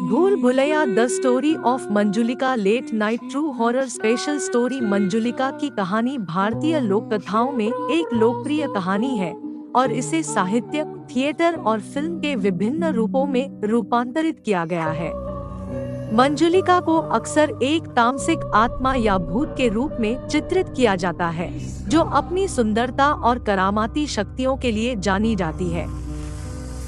भूल Bhulaiyaa the story of Manjulika late night true horror special story. Manjulika की कहानी भारतीय लोक कथाओं में एक लोकप्रिय कहानी है और इसे साहित्य, थिएटर और फिल्म के विभिन्न रूपों में रूपांतरित किया गया है। मंजुलिका को अक्सर एक तामसिक आत्मा या भूत के रूप में चित्रित किया जाता है, जो अपनी सुंदरता और करामाती शक्तियों के लिए जानी जाती है।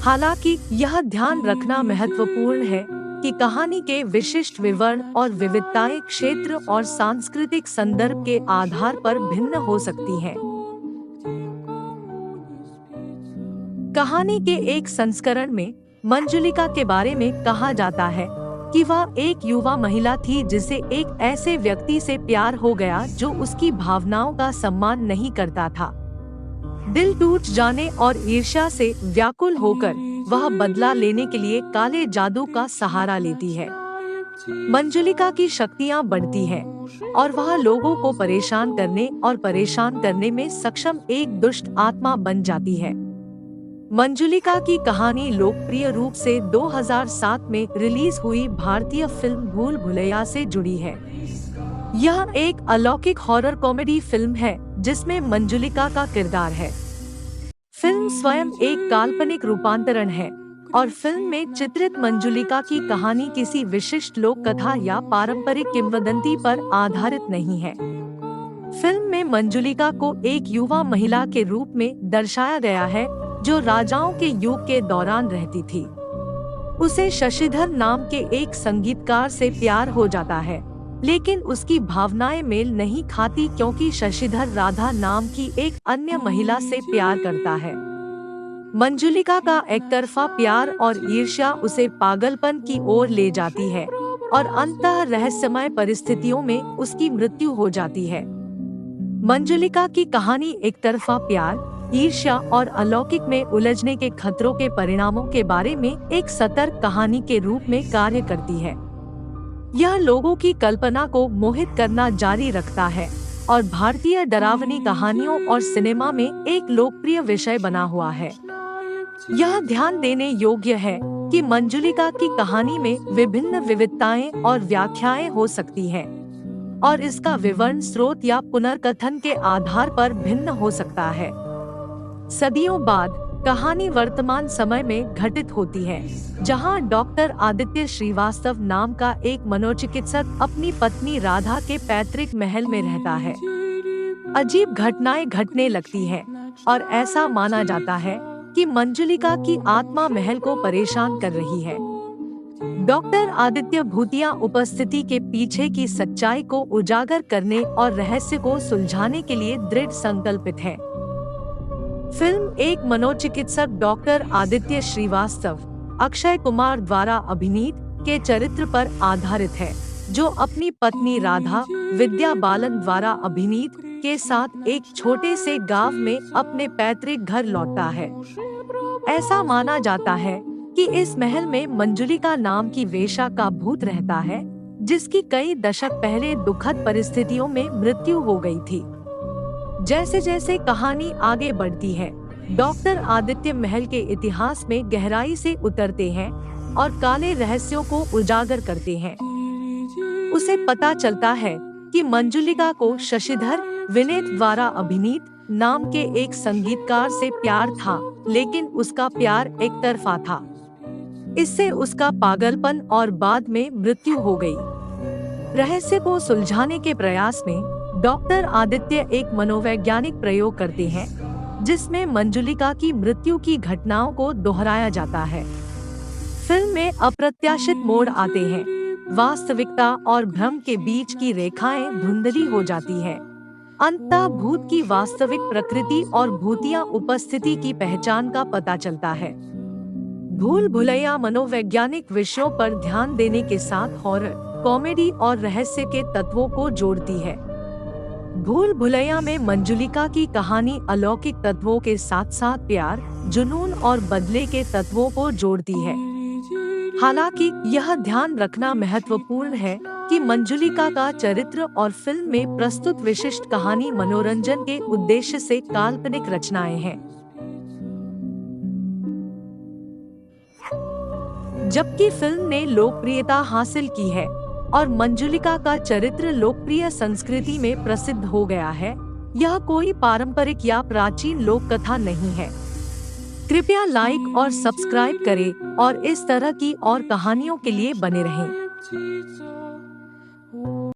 हालांकि यह ध्यान रखना महत्वपूर्ण है कि कहानी के विशिष्ट विवरण और विविधताएं क्षेत्र और सांस्कृतिक संदर्भ के आधार पर भिन्न हो सकती हैं। कहानी के एक संस्करण में मंजुलिका के बारे में कहा जाता है कि वह एक युवा महिला थी जिसे एक ऐसे व्यक्ति से प्यार हो गया जो उसकी भावनाओं का सम्मान नहीं करता था। दिल टूट जाने और ईर्ष्या से व्याकुल होकर वह बदला लेने के लिए काले जादू का सहारा लेती है। मंजुलिका की शक्तियां बढ़ती हैं और वह लोगों को परेशान करने में सक्षम एक दुष्ट आत्मा बन जाती है। मंजुलिका की कहानी लोकप्रिय रूप से 2007 में रिलीज हुई भारतीय फिल्म भूल भुलैया से जुड़ी है। यह एक अलौकिक हॉरर कॉमेडी फिल्म है जिसमें मंजुलिका का किरदार है। फिल्म स्वयं एक काल्पनिक रूपांतरण है और फिल्म में चित्रित मंजुलिका की कहानी किसी विशिष्ट लोक कथा या पारंपरिक किंवदंती पर आधारित नहीं है। फिल्म में मंजुलिका को एक युवा महिला के रूप में दर्शाया गया है जो राजाओं के युग के दौरान रहती थी। उसे शशिधर नाम के एक संगीतकार से प्यार हो जाता है, लेकिन उसकी भावनाएं मेल नहीं खाती क्योंकि शशिधर राधा नाम की एक अन्य महिला से प्यार करता है। मंजुलिका का एकतरफा प्यार और ईर्ष्या उसे पागलपन की ओर ले जाती है और अंततः रहस्यमय परिस्थितियों में उसकी मृत्यु हो जाती है। मंजुलिका की कहानी एकतरफा प्यार, ईर्ष्या और अलौकिक में उलझने के खतरों के परिणामों के बारे में एक सतर्क कहानी के रूप में कार्य करती है। यह लोगों की कल्पना को मोहित करना जारी रखता है और भारतीय डरावनी कहानियों और सिनेमा में एक लोकप्रिय विषय बना हुआ है। यह ध्यान देने योग्य है कि मंजुलिका की कहानी में विभिन्न विविधताएं और व्याख्याएं हो सकती हैं और इसका विवरण स्रोत या पुनर्कथन के आधार पर भिन्न हो सकता है। सदियों बाद कहानी वर्तमान समय में घटित होती है, जहां डॉक्टर आदित्य श्रीवास्तव नाम का एक मनोचिकित्सक अपनी पत्नी राधा के पैतृक महल में रहता है। अजीब घटनाएं घटने लगती हैं और ऐसा माना जाता है कि मंजुलिका की आत्मा महल को परेशान कर रही है। डॉक्टर आदित्य भूतिया उपस्थिति के पीछे की सच्चाई को उजागर करने और रहस्य को सुलझाने के लिए दृढ़ संकल्पित है। फिल्म एक मनोचिकित्सक डॉक्टर आदित्य श्रीवास्तव, अक्षय कुमार द्वारा अभिनीत के चरित्र पर आधारित है, जो अपनी पत्नी राधा, विद्या बालन द्वारा अभिनीत के साथ एक छोटे से गांव में अपने पैतृक घर लौटता है। ऐसा माना जाता है कि इस महल में मंजुलिका नाम की वेश्या का भूत रहता है, जिसकी कई दशक पहले दुखद परिस्थितियों में मृत्यु हो गई थी। जैसे जैसे कहानी आगे बढ़ती है, डॉक्टर आदित्य महल के इतिहास में गहराई से उतरते हैं और काले रहस्यों को उजागर करते हैं। उसे पता चलता है कि मंजुलिका को शशिधर विनेत द्वारा अभिनीत नाम के एक संगीतकार से प्यार था, लेकिन उसका प्यार एकतरफा था। इससे उसका पागलपन और बाद में मृत्यु हो गई। रहस्य को सुलझाने के प्रयास में डॉक्टर आदित्य एक मनोवैज्ञानिक प्रयोग करते हैं, जिसमें मंजुलिका की मृत्यु की घटनाओं को दोहराया जाता है। फिल्म में अप्रत्याशित मोड़ आते हैं, वास्तविकता और भ्रम के बीच की रेखाएं धुंधली हो जाती हैं। अंततः भूत की वास्तविक प्रकृति और भूतिया उपस्थिति की पहचान का पता चलता है। भूल भुलैया मनोवैज्ञानिक विषयों पर ध्यान देने के साथ हॉरर, कॉमेडी और रहस्य के तत्वों को जोड़ती है। भूल भुलैया में मंजुलिका की कहानी अलौकिक तत्वों के साथ साथ प्यार, जुनून और बदले के तत्वों को जोड़ती है। हालांकि यह ध्यान रखना महत्वपूर्ण है कि मंजुलिका का चरित्र और फिल्म में प्रस्तुत विशिष्ट कहानी मनोरंजन के उद्देश्य से काल्पनिक रचनाएं हैं। जबकि फिल्म ने लोकप्रियता हासिल की है और मंजुलिका का चरित्र लोकप्रिय संस्कृति में प्रसिद्ध हो गया है, यह कोई पारंपरिक या प्राचीन लोक कथा नहीं है। कृपया लाइक और सब्सक्राइब करें और इस तरह की और कहानियों के लिए बने रहें।